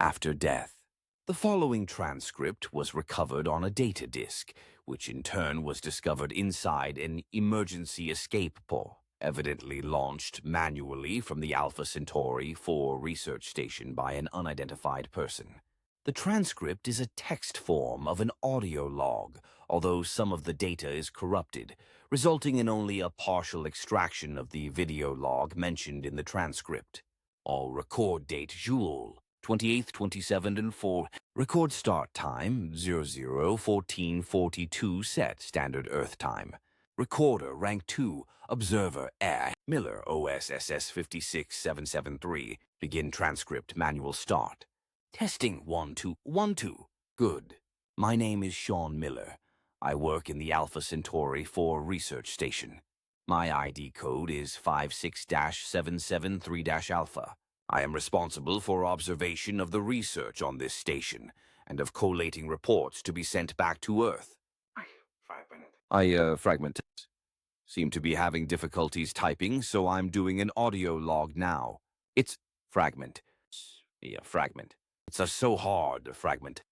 after death. The following transcript was recovered on a data disk, which in turn was discovered inside an emergency escape pod, evidently launched manually from the Alpha Centauri 4 research station by an unidentified person. The transcript is a text form of an audio log, although some of the data is corrupted, resulting in only a partial extraction of the video log mentioned in the transcript. All record date Joule 28th, 27th, and 4. Record start time 001442 set standard Earth time. Recorder rank 2. Observer Air Miller OSSS 56773. Begin transcript manual start. Testing 1 2 1 2. Good. My name is Sean Miller. I work in the Alpha Centauri 4 research station. My ID code is 56-773-Alpha. I am responsible for observation of the research on this station and of collating reports to be sent back to Earth. Fragment. Seem to be having difficulties typing, so I'm doing an audio log now. It's fragment. Fragment. It's a so hard fragment.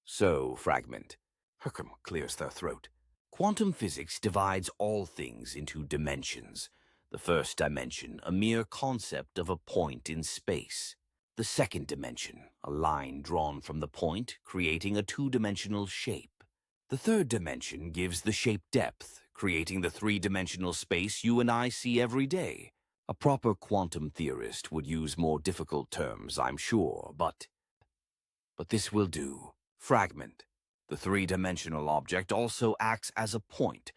So fragment. Hercom clears their throat. Quantum physics divides all things into dimensions. The first dimension, a mere concept of a point in space. The second dimension, a line drawn from the point, creating a two-dimensional shape. The third dimension gives the shape depth, creating the three-dimensional space you and I see every day. A proper quantum theorist would use more difficult terms, I'm sure, but this will do. Fragment. The three-dimensional object also acts as a point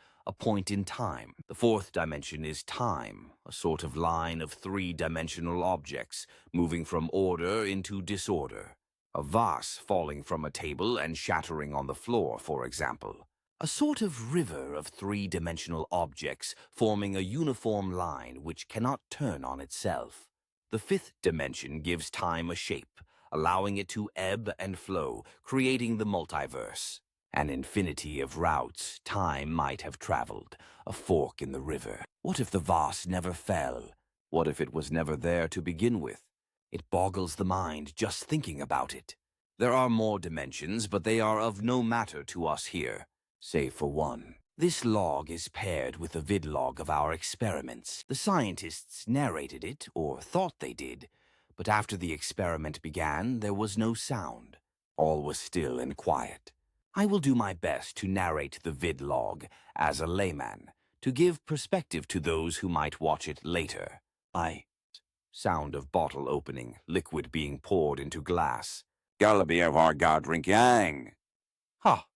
in time. The fourth dimension is time, a sort of line of three-dimensional objects moving from order into disorder. A vase falling from a table and shattering on the floor, for example. A sort of river of three-dimensional objects forming a uniform line which cannot turn on itself. The fifth dimension gives time a shape, allowing it to ebb and flow, creating the multiverse. An infinity of routes time might have traveled, a fork in the river. What if the vase never fell? What if it was never there to begin with? It boggles the mind just thinking about it. There are more dimensions, but they are of no matter to us here, save for one. This log is paired with a vidlog of our experiments. The scientists narrated it, or thought they did, but after the experiment began, there was no sound. All was still and quiet. I will do my best to narrate the vidlog as a layman, to give perspective to those who might watch it later. Sound of bottle opening, liquid being poured into glass. Galaby of our god drink yang.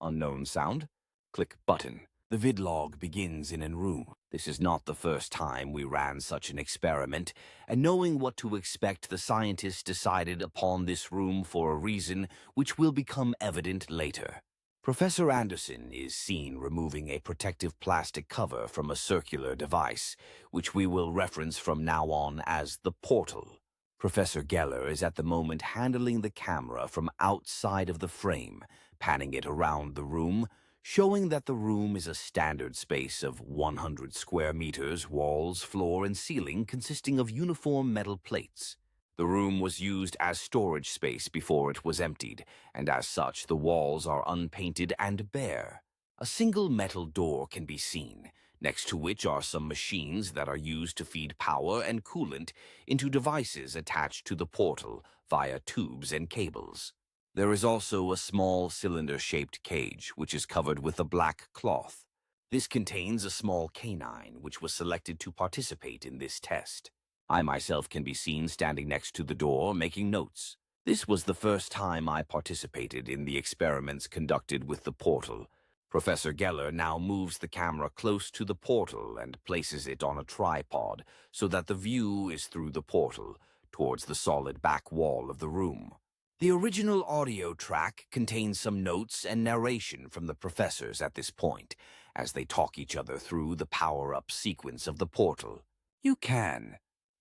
Unknown sound. Click button. The vidlog begins in a room. This is not the first time we ran such an experiment, and knowing what to expect, the scientists decided upon this room for a reason which will become evident later. Professor Anderson is seen removing a protective plastic cover from a circular device, which we will reference from now on as the portal. Professor Geller is at the moment handling the camera from outside of the frame, panning it around the room, showing that the room is a standard space of 100 square meters, walls, floor, and ceiling consisting of uniform metal plates. The room was used as storage space before it was emptied, and as such the walls are unpainted and bare. A single metal door can be seen, next to which are some machines that are used to feed power and coolant into devices attached to the portal via tubes and cables. There is also a small cylinder-shaped cage, which is covered with a black cloth. This contains a small canine, which was selected to participate in this test. I myself can be seen standing next to the door, making notes. This was the first time I participated in the experiments conducted with the portal. Professor Geller now moves the camera close to the portal and places it on a tripod so that the view is through the portal, towards the solid back wall of the room. The original audio track contains some notes and narration from the professors at this point, as they talk each other through the power-up sequence of the portal. You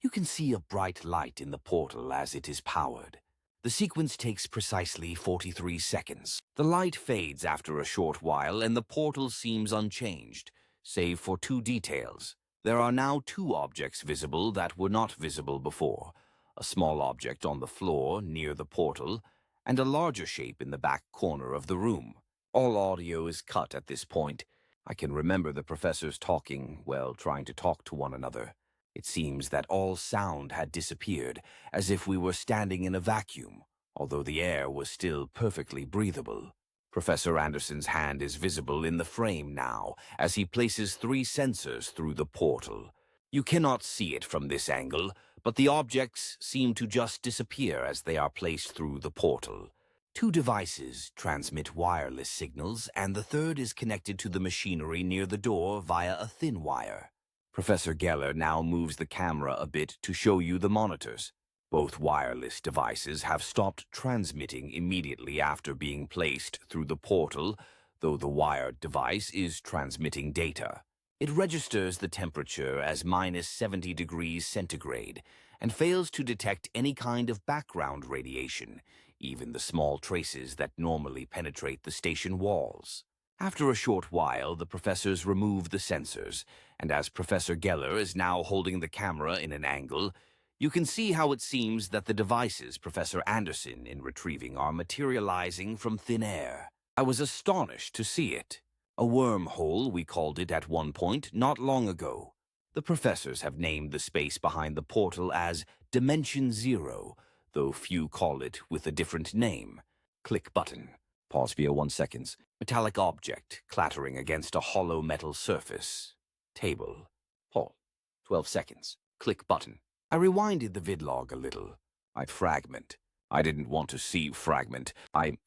can see a bright light in the portal as it is powered. The sequence takes precisely 43 seconds. The light fades after a short while and the portal seems unchanged, save for two details. There are now two objects visible that were not visible before. A small object on the floor near the portal, and a larger shape in the back corner of the room. All audio is cut at this point. I can remember the professors talking, well, trying to talk to one another. It seems that all sound had disappeared, as if we were standing in a vacuum, although the air was still perfectly breathable. Professor Anderson's hand is visible in the frame now, as he places 3 sensors through the portal. You cannot see it from this angle, but the objects seem to just disappear as they are placed through the portal. 2 devices transmit wireless signals, and the third is connected to the machinery near the door via a thin wire. Professor Geller now moves the camera a bit to show you the monitors. Both wireless devices have stopped transmitting immediately after being placed through the portal, though the wired device is transmitting data. It registers the temperature as minus 70 degrees centigrade and fails to detect any kind of background radiation, even the small traces that normally penetrate the station walls. After a short while, the professors remove the sensors, and as Professor Geller is now holding the camera in an angle, you can see how it seems that the devices Professor Anderson is retrieving are materializing from thin air. I was astonished to see it. A wormhole, we called it at one point, not long ago. The professors have named the space behind the portal as Dimension Zero, though few call it with a different name. Click button. Pause via 1 second. Metallic object clattering against a hollow metal surface. Table. Pause. 12 seconds. Click button. I rewinded the vidlog a little. Fragment. I didn't want to see fragment.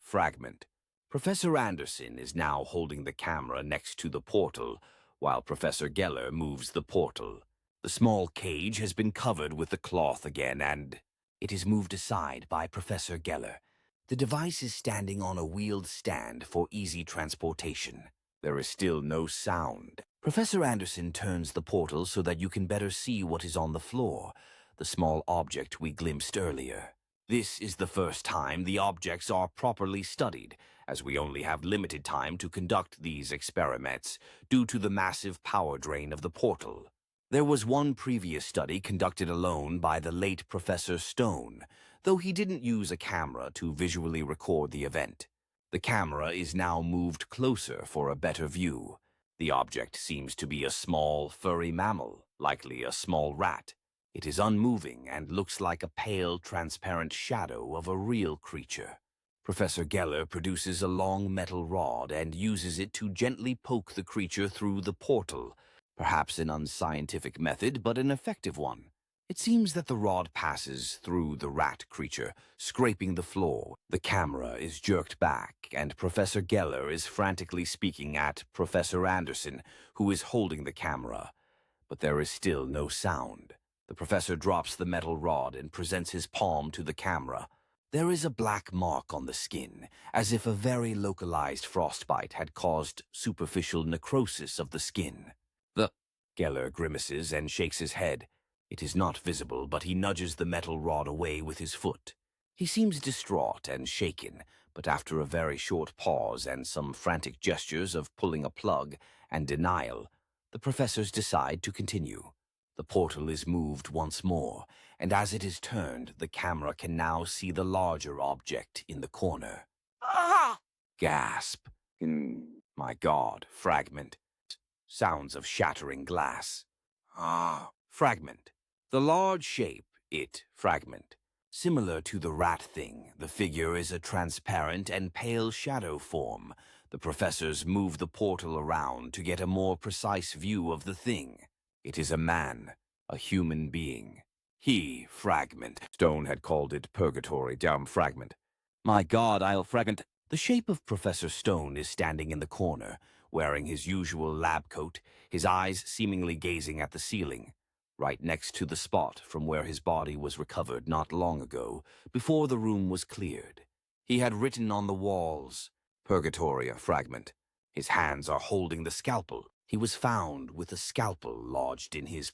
Fragment. Professor Anderson is now holding the camera next to the portal, while Professor Geller moves the portal. The small cage has been covered with the cloth again, and it is moved aside by Professor Geller. The device is standing on a wheeled stand for easy transportation. There is still no sound. Professor Anderson turns the portal so that you can better see what is on the floor, the small object we glimpsed earlier. This is the first time the objects are properly studied, as we only have limited time to conduct these experiments due to the massive power drain of the portal. There was one previous study conducted alone by the late Professor Stone, though he didn't use a camera to visually record the event. The camera is now moved closer for a better view. The object seems to be a small, furry mammal, likely a small rat. It is unmoving and looks like a pale, transparent shadow of a real creature. Professor Geller produces a long metal rod and uses it to gently poke the creature through the portal, perhaps an unscientific method, but an effective one. It seems that the rod passes through the rat creature, scraping the floor. The camera is jerked back, and Professor Geller is frantically speaking at Professor Anderson, who is holding the camera. But there is still no sound. The professor drops the metal rod and presents his palm to the camera. There is a black mark on the skin, as if a very localized frostbite had caused superficial necrosis of the skin. The Geller grimaces and shakes his head. It is not visible, but he nudges the metal rod away with his foot. He seems distraught and shaken, but after a very short pause and some frantic gestures of pulling a plug and denial, the professors decide to continue. The portal is moved once more, and as it is turned, the camera can now see the larger object in the corner. Ah! Gasp. My God, fragment. Sounds of shattering glass. Fragment. The large shape, fragment. Similar to the rat thing, the figure is a transparent and pale shadow form. The professors move the portal around to get a more precise view of the thing. It is a man, a human being. Fragment. Stone had called it purgatory, fragment. My God, fragment. The shape of Professor Stone is standing in the corner, wearing his usual lab coat, his eyes seemingly gazing at the ceiling, right next to the spot from where his body was recovered not long ago, before the room was cleared. He had written on the walls, Purgatoria fragment. His hands are holding the scalpel. He was found with a scalpel lodged in his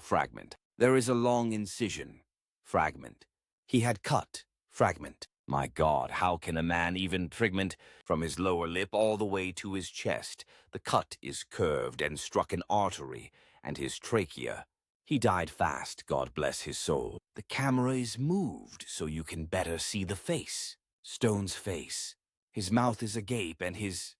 fragment. There is a long incision, fragment. He had cut, fragment. My God, how can a man even fragment from his lower lip all the way to his chest? The cut is curved and struck an artery and his trachea. He died fast, God bless his soul. The camera is moved so you can better see the face. Stone's face. His mouth is agape and his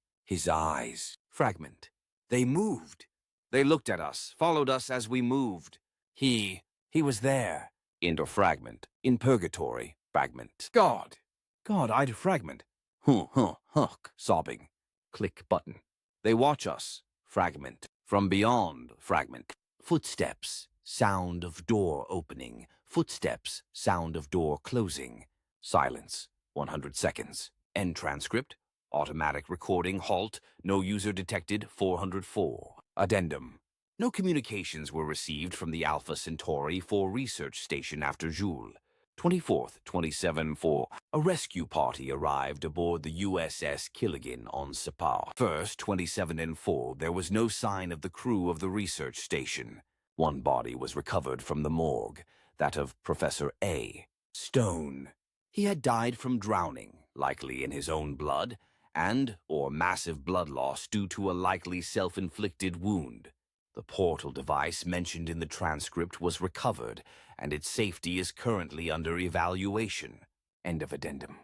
eyes. Fragment. They moved. They looked at us, followed us as we moved. He was there. Into fragment. In purgatory. Fragment. God, I'd fragment. Huck. Sobbing. Click button. They watch us. Fragment. From beyond. Fragment. Footsteps. Sound of door opening. Footsteps. Sound of door closing. Silence. 100 seconds. End transcript. Automatic recording halt. No user detected. 404. Addendum. No communications were received from the Alpha Centauri 4 research station after Joule. 24th, 27-4. A rescue party arrived aboard the USS Killigan on Separ. 1st, 27-4. There was no sign of the crew of the research station. One body was recovered from the morgue, that of Professor A. Stone. He had died from drowning, likely in his own blood, or massive blood loss due to a likely self-inflicted wound. The portal device mentioned in the transcript was recovered, and its safety is currently under evaluation. End of addendum.